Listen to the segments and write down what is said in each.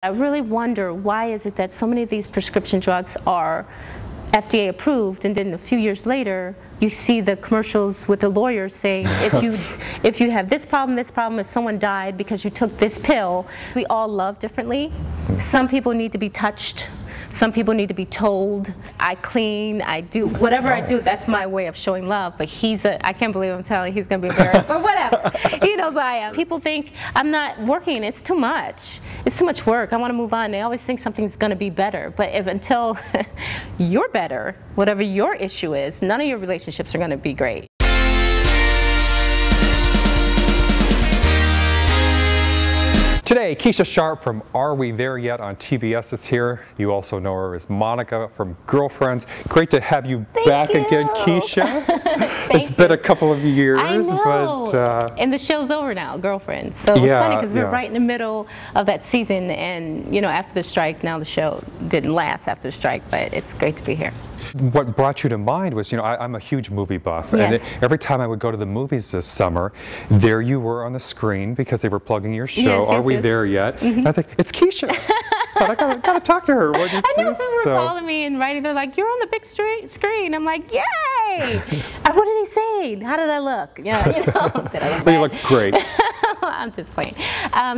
I really wonder, why is it that so many of these prescription drugs are FDA approved, and then a few years later you see the commercials with the lawyers saying if you have this problem, if someone died because you took this pill. We all love differently. Some people need to be touched. Some people need to be told. I clean, I do whatever I do. That's my way of showing love. But I can't believe I'm telling he's going to be embarrassed, but whatever. He knows I am. People think I'm not working. It's too much. It's too much work. I want to move on. They always think something's going to be better. But until you're better, whatever your issue is, none of your relationships are going to be great. Today, Keesha Sharp from Are We There Yet on TBS is here. You also know her as Monica from Girlfriends. Great to have you back again, Keesha. It's been a couple of years. I know. But, and the show's over now, Girlfriends. So it's funny because we're right in the middle of that season, and you know, after the strike, now the show didn't last after the strike, but it's great to be here. What brought you to mind was, you know, I'm a huge movie buff, yes. and every time I would go to the movies this summer, there you were on the screen because they were plugging your show. Are we there yet? Mm-hmm. I think it's Keesha. I gotta talk to her. I know people were calling me and writing. They're like, "You're on the big screen." I'm like, "Yay!" What did he say? How did I look? Yeah, you know. Did I look bad? You look great. I'm just playing.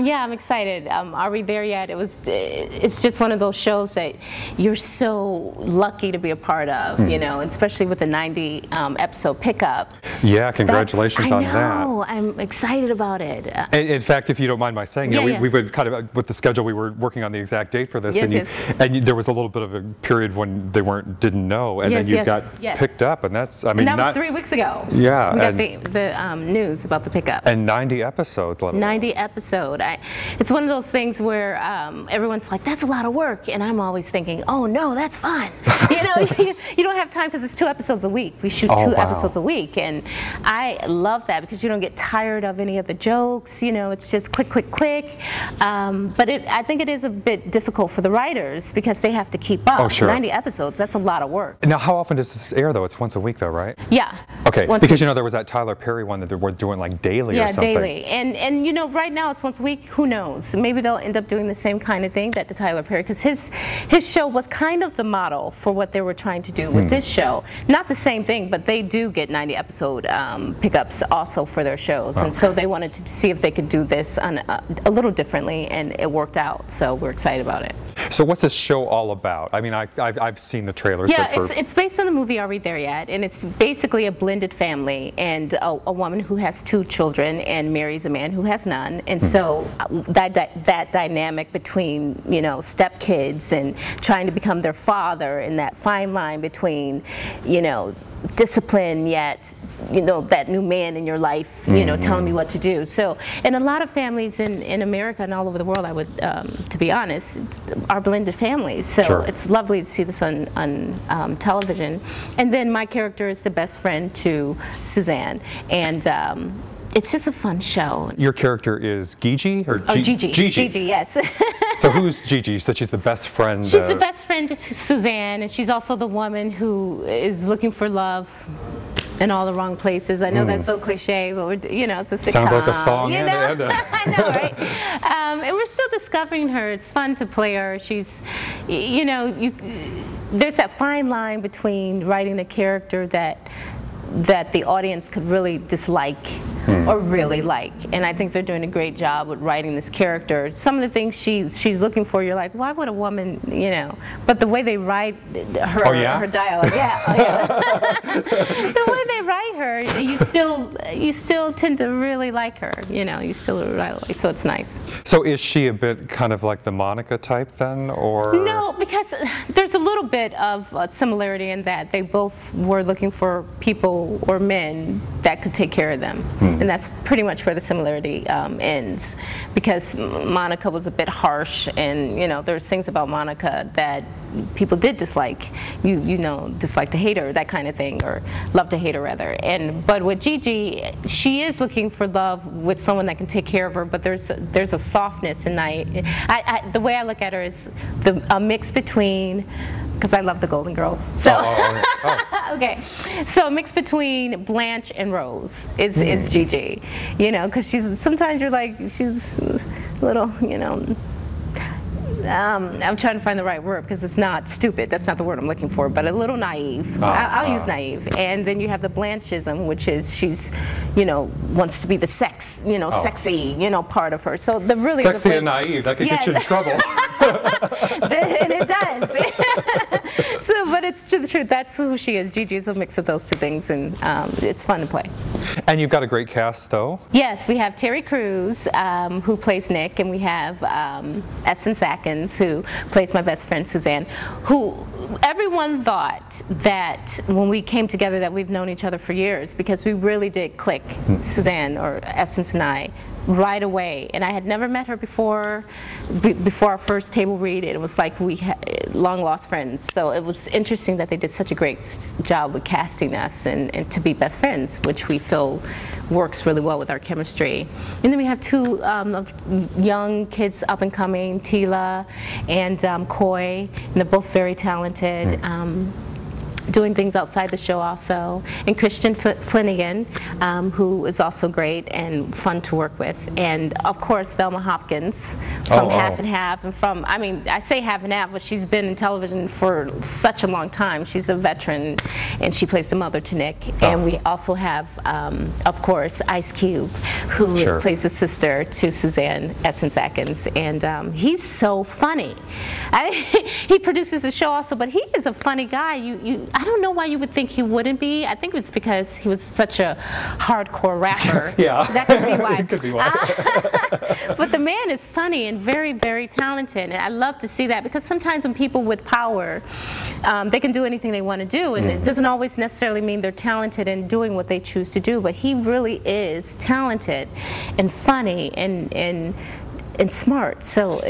Yeah, I'm excited. Are we there yet? It's just one of those shows that you're so lucky to be a part of, you know, especially with the 90 episode pickup. Yeah, congratulations on that. I know, I'm excited about it. In fact, if you don't mind my saying, we would kind of, with the schedule, we were working on the exact date for this, and there was a little bit of a period when they didn't know, and then you got picked up, and that's, I mean, and that was 3 weeks ago. Yeah. We got the news about the pickup. And 90 episodes. 90 episode. It's one of those things where everyone's like, that's a lot of work, and I'm always thinking, oh no, that's fun. You know, you don't have time because it's 2 episods a week. We shoot 2 episodes a week, and I love that because you don't get tired of any of the jokes. You know, it's just quick. But I think it is a bit difficult for the writers because they have to keep up. Oh, sure. 90 episodes, that's a lot of work. Now, how often does this air, though? It's once a week, though, right? Yeah. Okay, because you know there was that Tyler Perry one that they were doing like daily or something. Yeah, daily. And you know, right now it's once a week. Who knows? Maybe they'll end up doing the same kind of thing that the Tyler Perry, because his show was kind of the model for what they were trying to do with this show. Not the same thing, but they do get 90 episode pickups also for their shows, and so they wanted to see if they could do this on a little differently, and it worked out. So we're excited about it. So what's this show all about? I mean, I've seen the trailers. Yeah, it's based on the movie Are We There Yet? And it's basically a blended family, and a woman who has 2 children and marries a man who has none. And so that dynamic between, you know, stepkids and trying to become their father, and that fine line between, you know, discipline yet, you know, that new man in your life, you know, telling me what to do. So, and a lot of families in America and all over the world, I would, to be honest, are blended families. So it's lovely to see this on television. And then my character is the best friend to Suzanne, and it's just a fun show. Your character is Gigi? Or Gigi. Gigi, yes. So who's Gigi? You said she's the best friend. She's the best friend to Suzanne, and she's also the woman who is looking for love in all the wrong places. I know that's so cliche, but we're, you know, it's a sitcom. Sounds like a song. You know? I know, right? And we're still discovering her. It's fun to play her. She's, you know, there's that fine line between writing a character that the audience could really dislike or really like, and I think they're doing a great job with writing this character. Some of the things she's looking for, you're like, why would a woman, you know? But the way they write her, her dialogue, the way they write her, you still tend to really like her. You know, you still really like, so it's nice. So is she a bit kind of like the Monica type then, or? No, because there's a little bit of similarity in that they both were looking for people or men that could take care of them. And that's pretty much where the similarity ends, because Monica was a bit harsh, and you know, there's things about Monica that people did dislike, you know, dislike to hate her, that kind of thing, or love to hate her rather. But with Gigi, she is looking for love with someone that can take care of her, but there's a softness, and the way I look at her is a mix between, because I love the Golden Girls. So okay, so a mix between Blanche and Rose is Gigi, you know, because sometimes you're like, she's a little, you know, I'm trying to find the right word because it's not stupid. That's not the word I'm looking for, but a little naive. I'll use naive. And then you have the Blanchism, which is she's, wants to be the sexy, part of her. So the really sexy and naive, that could get you in trouble. And it does. But it's to the truth. That's who she is. Gigi is a mix of those two things, and it's fun to play. And you've got a great cast, though. Yes, we have Terry Crews, who plays Nick, and we have Essence Atkins, who plays my best friend Suzanne, who everyone thought that when we came together that we've known each other for years, because we really did click, Suzanne or Essence and I, right away. And I had never met her before our first table read. It was like we had long lost friends. So it was interesting that they did such a great job with casting us and to be best friends, which we feel works really well with our chemistry. And then we have two young kids up and coming, Tila and Coy, and they're both very talented. Doing things outside the show also, and Christian Flanagan, who is also great and fun to work with, and of course Thelma Hopkins from Half and Half, and from, I mean, I say Half and Half, but she's been in television for such a long time. She's a veteran, and she plays the mother to Nick. And we also have, of course, Ice Cube, who plays the sister to Suzanne, Essence Atkins, and he's so funny. He produces the show also, but he is a funny guy. I don't know why you would think he wouldn't be. I think it's because he was such a hardcore rapper. Yeah. That could be why. It could be why. But the man is funny and very, very talented. And I love to see that, because sometimes when people with power, they can do anything they want to do. And it doesn't always necessarily mean they're talented in doing what they choose to do. But he really is talented and funny and smart. So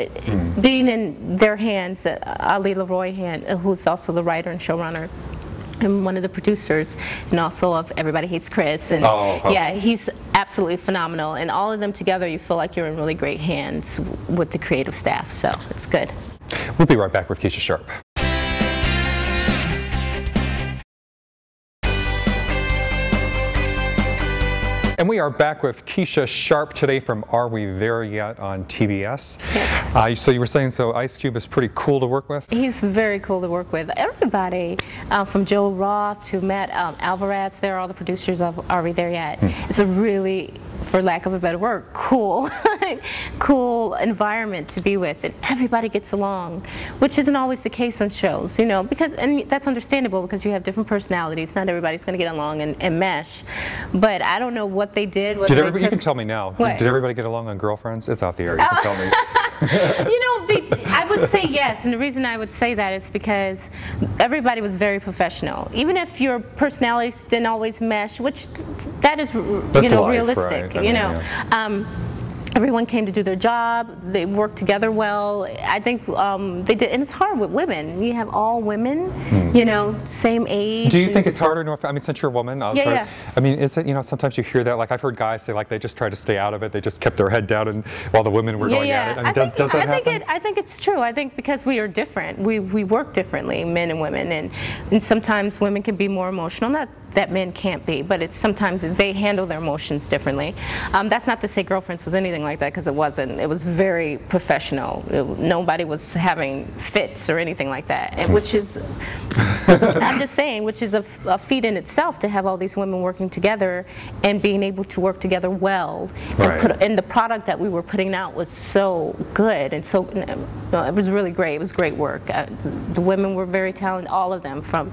being in their hands, Ali Leroy who's also the writer and showrunner and one of the producers, and also of Everybody Hates Chris, and yeah, he's absolutely phenomenal. And all of them together, you feel like you're in really great hands with the creative staff. So it's good. We'll be right back with Keesha Sharp. And we are back with Keesha Sharp today from Are We There Yet on TBS. Yes. So you were saying, so Ice Cube is pretty cool to work with? He's very cool to work with. Everybody, from Joe Roth to Matt Alvarez, they're all the producers of Are We There Yet. It's a really, for lack of a better word, cool cool environment to be with, and everybody gets along, which isn't always the case on shows, because, and that's understandable because you have different personalities. Not everybody's going to get along and mesh, but I don't know what they did. You can tell me now. What? Did everybody get along on Girlfriends? It's off the air. You can tell me. I would say yes, and the reason I would say that is because everybody was very professional. Even if your personalities didn't always mesh, which that is, realistic. Right? Everyone came to do their job. They worked together well. I think they did, and it's hard with women. You have all women, same age. Do you think it's harder? I mean, since you're a woman, I mean, is it? Sometimes you hear that. Like I've heard guys say, like they just tried to stay out of it. They just kept their head down, and while the women were going at it. I mean, does that happen? I think it's true. I think because we are different, we work differently, men and women, and sometimes women can be more emotional. Not that men can't be, but it's sometimes they handle their emotions differently. That's not to say Girlfriends was anything like that, because it wasn't. It was very professional. Nobody was having fits or anything like that, and which is, I'm just saying, which is a feat in itself to have all these women working together and being able to work together well. And the product that we were putting out was so good, and so it was really great. It was great work. The women were very talented, all of them. From,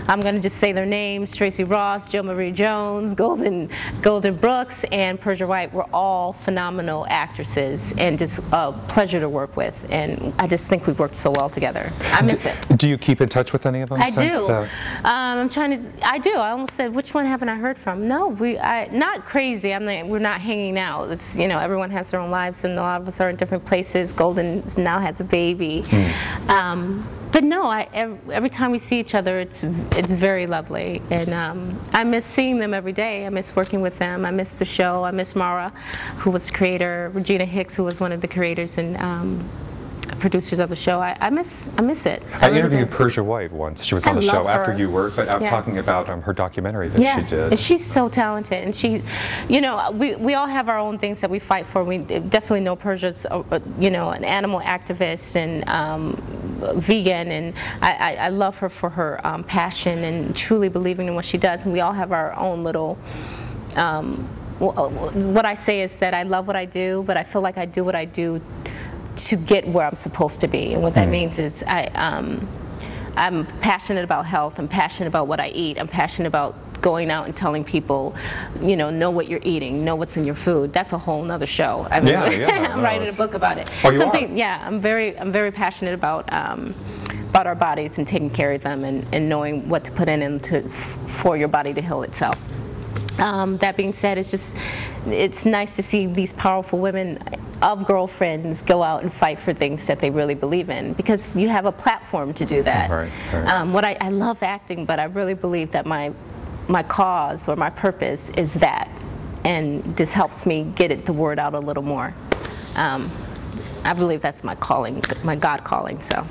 I'm going to just say their names: Tracy Ross, Jo Marie Jones, Golden Brooks, and Persia White were all phenomenal actresses, and just a pleasure to work with. And I just think we've worked so well together. I miss it. Do you keep in touch with any of them? I do. I'm trying to. I do. I almost said, which one haven't I heard from? No, not crazy. We're not hanging out. It's everyone has their own lives, and a lot of us are in different places. Golden now has a baby. But no, every time we see each other, it's very lovely, and I miss seeing them every day. I miss working with them. I miss the show. I miss Mara, who was the creator, Regina Hicks, who was one of the creators, and producers of the show. I miss it. I interviewed Persia White once. She was on the show after you were, but I'm talking about her documentary that she did. And she's so talented, and she, you know, we all have our own things that we fight for. We definitely know Persia's, you know, an animal activist and vegan, and I love her for her passion and truly believing in what she does. And we all have our own little. What I say is that I love what I do, but I feel like I do what I do to get where I'm supposed to be. And what that means is I'm passionate about health. I'm passionate about what I eat. I'm passionate about going out and telling people, you know what you're eating, know what's in your food. That's a whole nother show. I mean, I'm writing a book about it. Oh, you are? Yeah, I'm very passionate about our bodies and taking care of them and knowing what to put in for your body to heal itself. That being said, it's nice to see these powerful women of girlfriends go out and fight for things that they really believe in, because you have a platform to do that. Right. I love acting, but I really believe that my cause or my purpose is that, and this helps me get the word out a little more. I believe that's my calling, my God calling. So.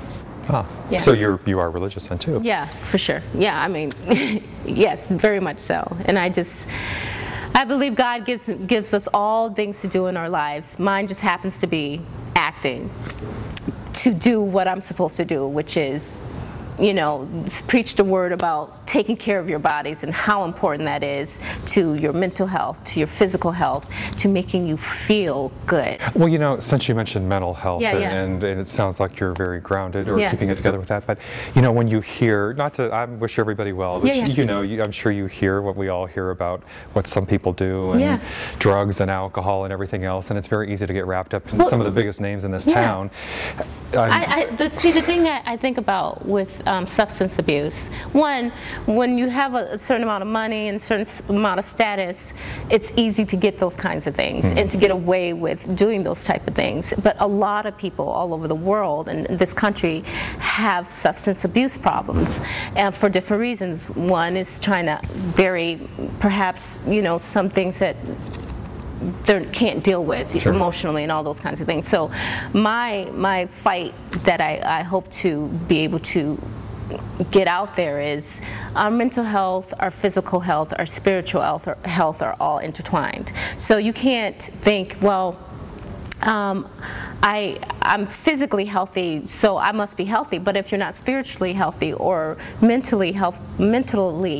Yeah. So you are religious then too? Yeah, for sure. Yeah, I mean, yes, very much so. And I believe God gives us all things to do in our lives. Mine just happens to be acting, to do what I'm supposed to do, which is, you know, preach the word about taking care of your bodies and how important that is to your mental health, to your physical health, to making you feel good. Well, you know, since you mentioned mental health, and it sounds like you're very grounded or keeping it together with that, but, you know, when you hear, I wish everybody well, but you know, I'm sure you hear what we all hear about what some people do, and drugs and alcohol and everything else, and it's very easy to get wrapped up in some of the biggest names in this town. See, the thing that I think about with substance abuse, when you have a certain amount of money and a certain amount of status, it's easy to get those kinds of things and to get away with doing those type of things. But a lot of people all over the world and this country have substance abuse problems, and for different reasons. One is trying to bury perhaps, you know, some things that they can't deal with emotionally and all those kinds of things. So my fight that I hope to be able to get out there is our mental health, our physical health, our spiritual health are all intertwined. So you can't think, well, I'm physically healthy, so I must be healthy. But if you're not spiritually healthy or mentally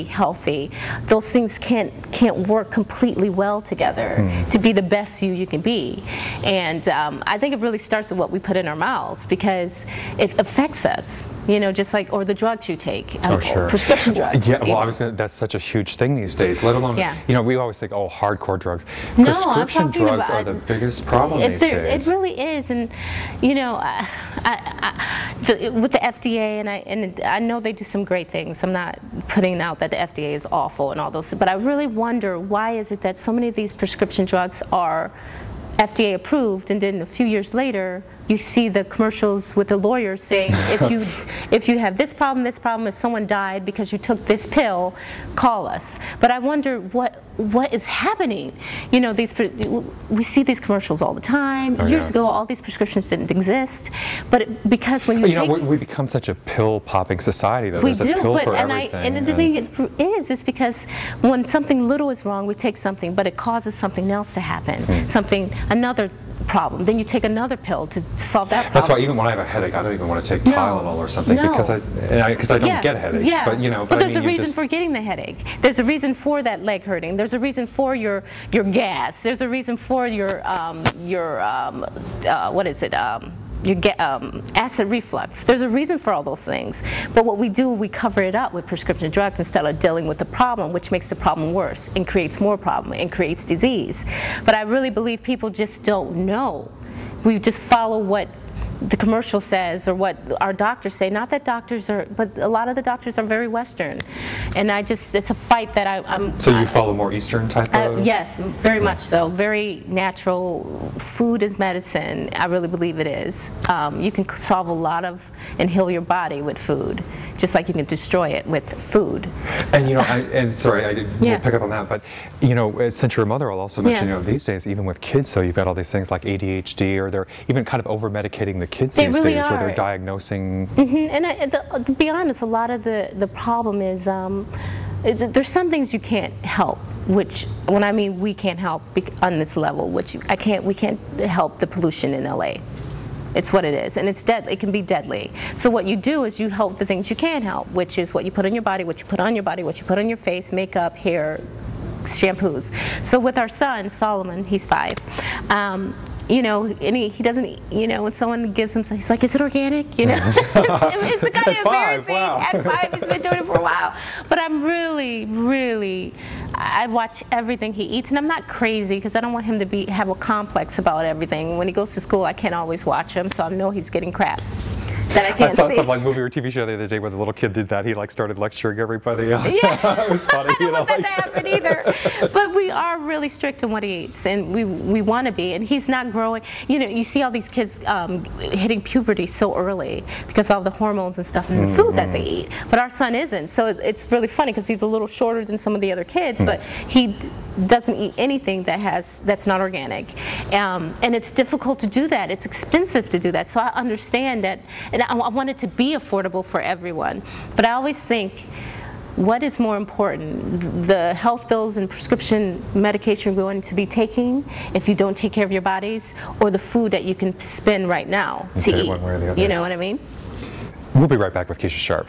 healthy, those things can't work completely well together to be the best you can be. And I think it really starts with what we put in our mouths, because it affects us. You know, just like, or the drugs you take, prescription drugs. Yeah, well, that's such a huge thing these days, let alone, you know, we always think, oh, hardcore drugs. No, prescription drugs are the biggest problem these days. It really is, and, you know, with the FDA, and I know they do some great things. I'm not putting out that the FDA is awful and all those, but I really wonder, why is it that so many of these prescription drugs are FDA approved, and then a few years later you see the commercials with the lawyers saying, if you have this problem, if someone died because you took this pill, call us. But I wonder what is happening. You know, we see these commercials all the time. Years ago, all these prescriptions didn't exist, but because when you know, we become such a pill-popping society that there's a pill for everything. And the thing is because when something little is wrong, we take something, but it causes something else to happen, another problem. Then you take another pill to solve that problem. That's why even when I have a headache, I don't even want to take Tylenol or something, because I don't get headaches. But you know, but there's a reason for getting the headache. There's a reason for that leg hurting. There's a reason for your gas. There's a reason for your what is it? You get acid reflux. There's a reason for all those things. But what we do, we cover it up with prescription drugs instead of dealing with the problem, which makes the problem worse and creates more problem and creates disease. But I really believe people just don't know. We just follow what the commercial says or what our doctors say. Not that doctors are, but a lot of the doctors are very Western. And it's a fight that I'm... So you follow more Eastern type of... Yes, very much so. Very natural. Food is medicine. I really believe it is. You can solve a lot of and heal your body with food, just like you can destroy it with food. And you know, sorry, I didn't pick up on that, but you know, since you're a mother, I'll also mention, you know, these days, even with kids, so you've got all these things like ADHD, or they're even kind of over-medicating the the kids They these really days, where are. they're diagnosing. And to be honest, a lot of the problem is there's some things you can't help. Which, when I mean we can't help on this level, which we can't help the pollution in LA. It's what it is, and it's deadly. It can be deadly. So what you do is you help the things you can help, which is what you put on your body, what you put on your body, what you put on your face, makeup, hair, shampoos. So with our son, Solomon, he's 5. You know, and he doesn't, you know, when someone gives him something, he's like, is it organic? You know, it's kind of embarrassing. Wow. At 5, he's been doing it for a while. But I'm really, I watch everything he eats, and I'm not crazy because I don't want him to have a complex about everything. When he goes to school, I can't always watch him, so I know he's getting crap that I can't saw see. some like movie or TV show the other day where the little kid did that. He like started lecturing everybody. Yeah, it was funny. I don't want that to happen either. But we are really strict on what he eats, and we want to be. And he's not growing. You know, you see all these kids hitting puberty so early because of all the hormones and stuff in the food that they eat. But our son isn't. So it's really funny because he's a little shorter than some of the other kids, but he doesn't eat anything that's not organic. And it's difficult to do that. It's expensive to do that. So I understand that. And I want it to be affordable for everyone. But I always think, what is more important? The health bills and prescription medication you're going to be taking if you don't take care of your bodies, or the food that you can spend right now to eat? One way or the other. You know what I mean? We'll be right back with Keesha Sharp.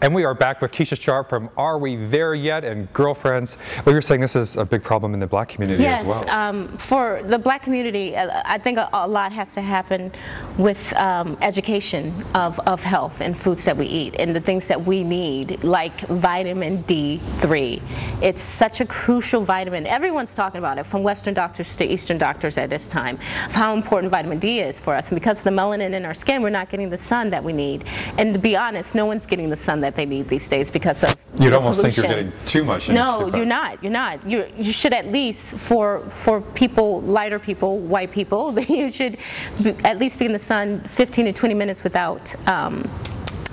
And we are back with Keesha Sharp from Are We There Yet? And Girlfriends. Well, you're saying this is a big problem in the black community as well. Yes, for the black community, I think a lot has to happen with education of health and foods that we eat and the things that we need, like vitamin D3. It's such a crucial vitamin. Everyone's talking about it, from Western doctors to Eastern doctors at this time, of how important vitamin D is for us. And because of the melanin in our skin, we're not getting the sun that we need. And to be honest, no one's getting the sun that they need these days because of You'd almost pollution. think you're getting too much. No, you're not. You're not. You should at least, for people, lighter people, white people, you should at least be in the sun 15 to 20 minutes without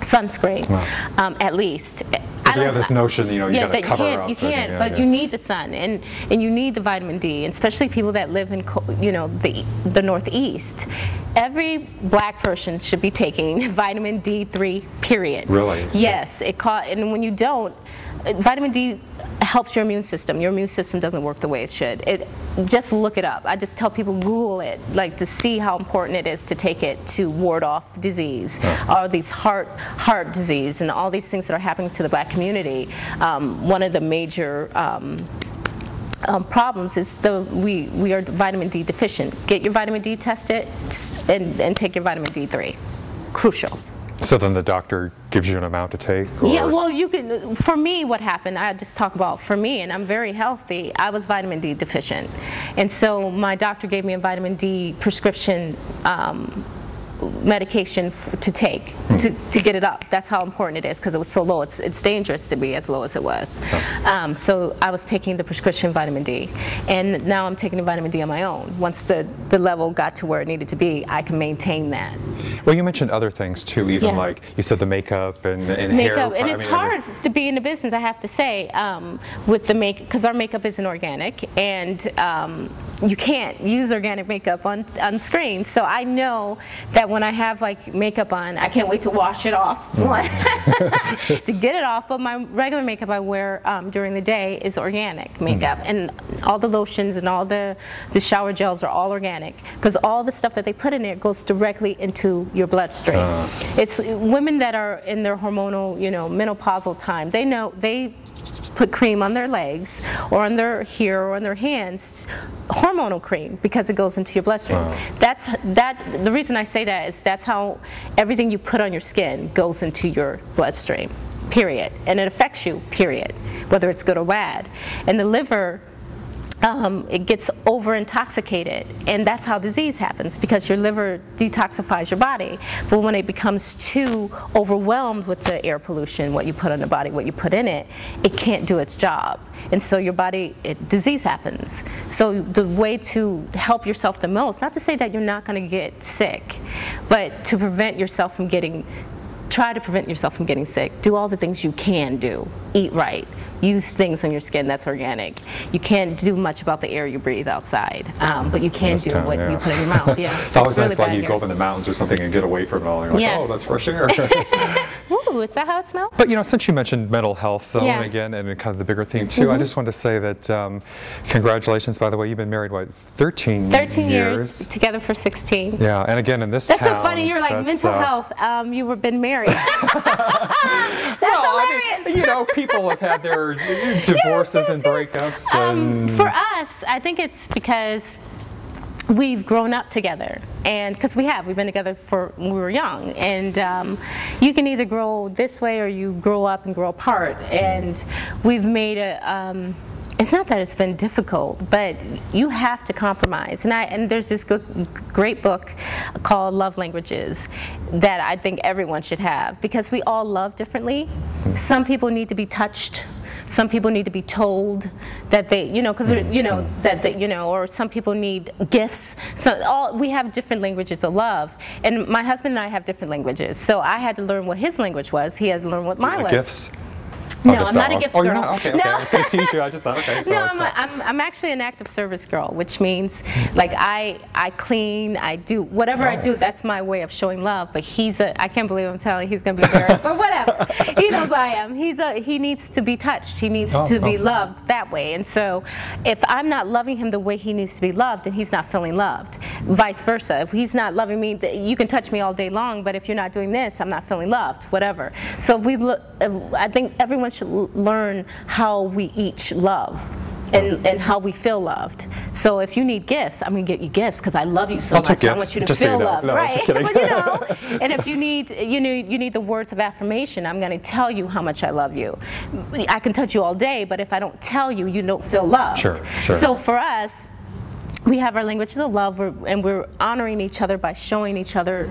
sunscreen, at least. Because we have this notion, you know, you got to cover up. You can't, but you need the sun, and you need the vitamin D, and especially people that live in, you know, the Northeast. Every black person should be taking vitamin D3, period. Really? Yes. And when you don't, vitamin D helps your immune system. Your immune system doesn't work the way it should. Just look it up. I just tell people, Google it, like, to see how important it is to take it to ward off disease, all these heart disease, and all these things that are happening to the black community. One of the major problems is we are vitamin D deficient. Get your vitamin D tested and take your vitamin D3. Crucial. So then the doctor gives you an amount to take? Or? Yeah, well, you can. For me, what happened, I just talk about for me, and I'm very healthy, I was vitamin D deficient. And so my doctor gave me a vitamin D prescription medication to take to get it up. That's how important it is, because it was so low. It's dangerous to be as low as it was. So I was taking the prescription vitamin D, and now I'm taking the vitamin D on my own. Once the level got to where it needed to be, I can maintain that. Well, you mentioned other things too, even like you said the makeup and hair. And it's hard to be in the business, I have to say, with the because our makeup isn't organic, and you can't use organic makeup on screen. So I know that when I have like makeup on, I can't wait to wash it off to get it off. But my regular makeup I wear during the day is organic makeup, and all the lotions and all the shower gels are all organic, because all the stuff that they put in there goes directly into your bloodstream. It's women that are in their hormonal, you know, menopausal time. They put cream on their legs or on their hair or on their hands, hormonal cream, because it goes into your bloodstream. The reason I say that is that's how everything you put on your skin goes into your bloodstream, period. And it affects you, period, whether it's good or bad. And the liver, it gets over intoxicated, and that's how disease happens, because your liver detoxifies your body. But when it becomes too overwhelmed with the air pollution, what you put on the body, what you put in it, it can't do its job, and so your body, disease happens. So the way to help yourself the most, not to say that you're not going to get sick, but to prevent yourself from getting try to prevent yourself from getting sick. Do all the things you can do. Eat right. Use things on your skin that's organic. You can't do much about the air you breathe outside, but you can do what you put in your mouth. Yeah. It's always nice, like you go up in the mountains or something and get away from it all. And you're like, oh, that's fresh air. Ooh, is that how it smells? But since you mentioned mental health, though, and again, and kind of the bigger theme too, I just wanted to say that congratulations. By the way, you've been married, what, 13 years together for 16. Yeah, and again in this That's town, so funny. You're like mental health. You were been married. That's hilarious. I mean, people have had their divorces and breakups. And for us, I think it's because we've grown up together, and because we've been together when we were young, and you can either grow this way or you grow up and grow apart, and we've made it's not that it's been difficult, but you have to compromise. And there's this great book called Love Languages that I think everyone should have, because we all love differently. Some people need to be touched. Some people need to be told that they, or some people need gifts. So we have different languages of love. And my husband and I have different languages. So I had to learn what his language was. He had to learn what mine was. Gifts? No, I'm not a gift girl. Oh, you're not? Okay, no. I was going to teach you. I just thought, okay. So no, I'm actually an active service girl, which means like I clean, I do whatever I do. That's my way of showing love. But I can't believe I'm telling you, he's going to be embarrassed, but whatever. He knows I am. He needs to be touched. He needs to be loved that way. And so if I'm not loving him the way he needs to be loved, then he's not feeling loved. Vice versa. If he's not loving me, you can touch me all day long, but if you're not doing this, I'm not feeling loved, whatever. So I think everyone should learn how we each love and how we feel loved. So if you need gifts, I'm going to get you gifts because I love you so much. I want you to feel loved, right? Just kidding. And if you need the words of affirmation, I'm going to tell you how much I love you. I can touch you all day, but if I don't tell you, you don't feel loved. Sure. So for us, we have our languages of love, and we're honoring each other by showing each other,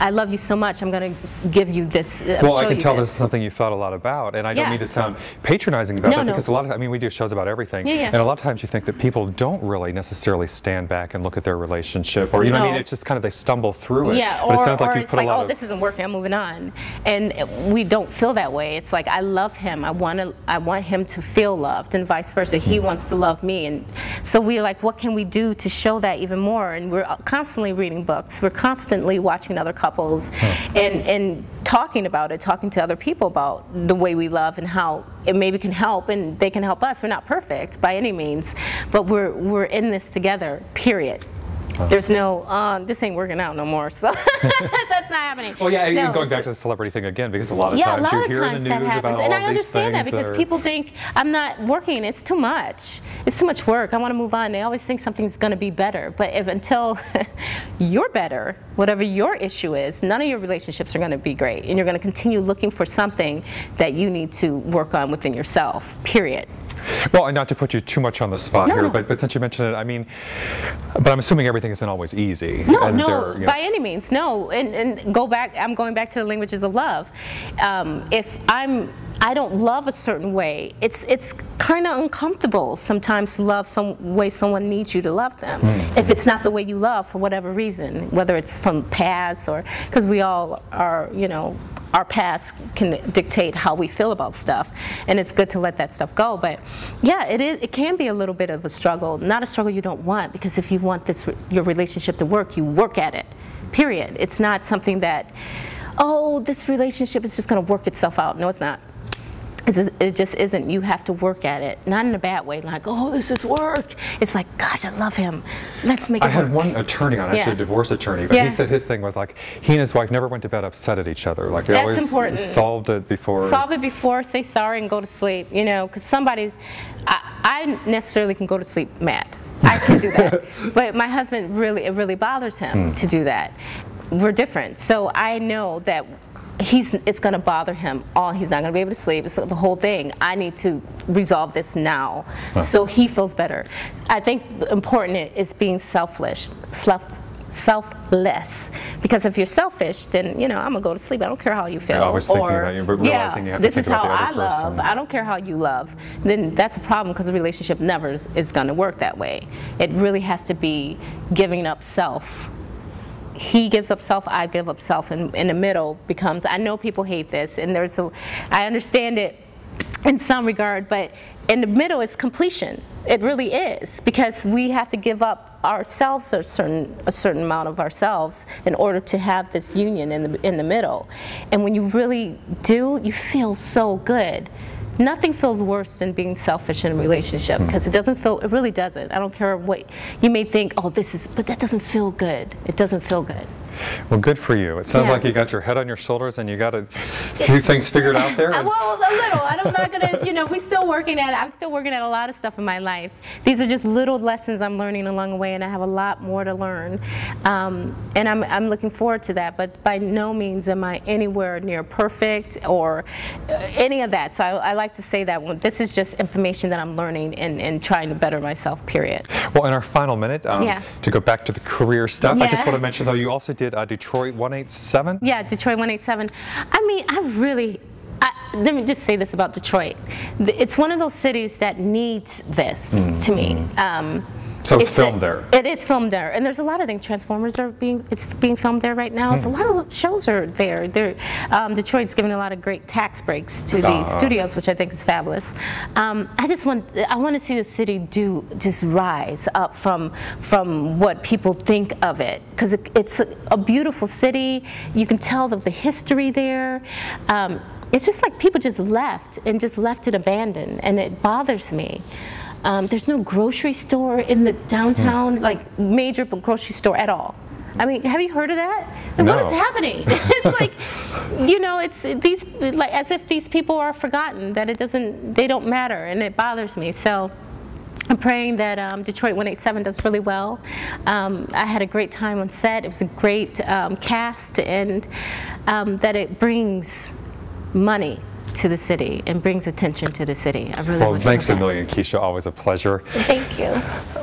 I love you so much, I'm going to give you this. Well, I can tell this is something you've thought a lot about, and I don't mean to sound patronizing about it, because a lot of, we do shows about everything, and a lot of times you think that people don't really necessarily stand back and look at their relationship, or it's just kind of they stumble through it. Yeah, but it sounds like you put a lot of, this isn't working, I'm moving on, and we don't feel that way. It's like I love him, I want him to feel loved, and vice versa. He wants to love me, and so we're like, what can we do to show that even more? And we're constantly reading books, we're constantly watching other couples and talking about it, talking to other people about the way we love and how it maybe can help, and they can help us. We're not perfect by any means, but we're in this together, period. There's no, this ain't working out no more, so that's not happening. Well, yeah, going back to the celebrity thing again, because a lot of times you hear in the news about all these things. And I understand that, because people think I'm not working, it's too much. It's too much work, I want to move on. They always think something's going to be better, but until you're better, whatever your issue is, none of your relationships are going to be great, and you're going to continue looking for something that you need to work on within yourself, period. Well, and not to put you too much on the spot here, but since you mentioned it, but I'm assuming everything isn't always easy. No, by any means, no. And I'm going back to the languages of love. If I don't love a certain way, it's kind of uncomfortable sometimes to love some way someone needs you to love them. If it's not the way you love for whatever reason, whether it's from past or because we all are, our past can dictate how we feel about stuff, and it's good to let that stuff go. But yeah, it can be a little bit of a struggle, not a struggle you don't want, because if you want your relationship to work, you work at it, period. It's not something that, oh, this relationship is just going to work itself out. No, it's not. It just isn't. You have to work at it, not in a bad way, like, oh, this is work. It's like, gosh, I love him. Let's make it work. I had one attorney on, actually a divorce attorney, but he said his thing was like, he and his wife never went to bed upset at each other. Like, they always solved it before. Solve it before, say sorry, and go to sleep, because I necessarily can go to sleep mad. I can do that. But my husband, it really bothers him to do that. We're different. So I know that it's going to bother him. He's not going to be able to sleep. It's the whole thing. I need to resolve this now, so he feels better. I think important is being selfless, because if you're selfish, then I'm gonna go to sleep. I don't care how you feel. You're always thinking about you, but realizing you have to think about the other person. This is how I love. I don't care how you love. Then that's a problem, because the relationship never is going to work that way. It really has to be giving up self he gives up self, I give up self, and in the middle becomes, I know people hate this, and I understand it in some regard, but in the middle it's completion. It really is, because we have to give up ourselves, a certain amount of ourselves, in order to have this union in the middle. And when you really do, you feel so good. Nothing feels worse than being selfish in a relationship, because it really doesn't. I don't care what you may think, oh, but that doesn't feel good. It doesn't feel good. Well, good for you. It sounds like you got your head on your shoulders and you got a few things figured out there. Well, a little. I'm not gonna, we're still working at it. I'm still working at a lot of stuff in my life. These are just little lessons I'm learning along the way, and I have a lot more to learn. And I'm looking forward to that, but by no means am I anywhere near perfect or any of that. So I like to say that this is just information that I'm learning and trying to better myself, period. Well, in our final minute, to go back to the career stuff, I just want to mention, though, you also did Detroit 187? Yeah, Detroit 187. I mean, let me just say this about Detroit. It's one of those cities that needs this, to me. So it's filmed there. It is filmed there, and there's a lot of things. Transformers it's being filmed there right now. A lot of shows are there. Detroit's giving a lot of great tax breaks to the studios, which I think is fabulous. I want to see the city just rise up from what people think of it, because it's a beautiful city. You can tell the history there. It's just like people just left it abandoned, and it bothers me. There's no grocery store in the downtown, like major grocery store at all. I mean, have you heard of that? Like, no. What is happening? It's like, it's like as if these people are forgotten, that they don't matter, and it bothers me. So I'm praying that Detroit 187 does really well. I had a great time on set. It was a great cast, and that it brings money to the city and brings attention to the city. I really Well, thanks a million, Keesha. Always a pleasure. Thank you.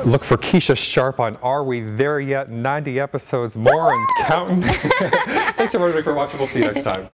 Look for Keesha Sharp on Are We There Yet? 90 episodes more and counting. Thanks everybody for watching. We'll see you next time.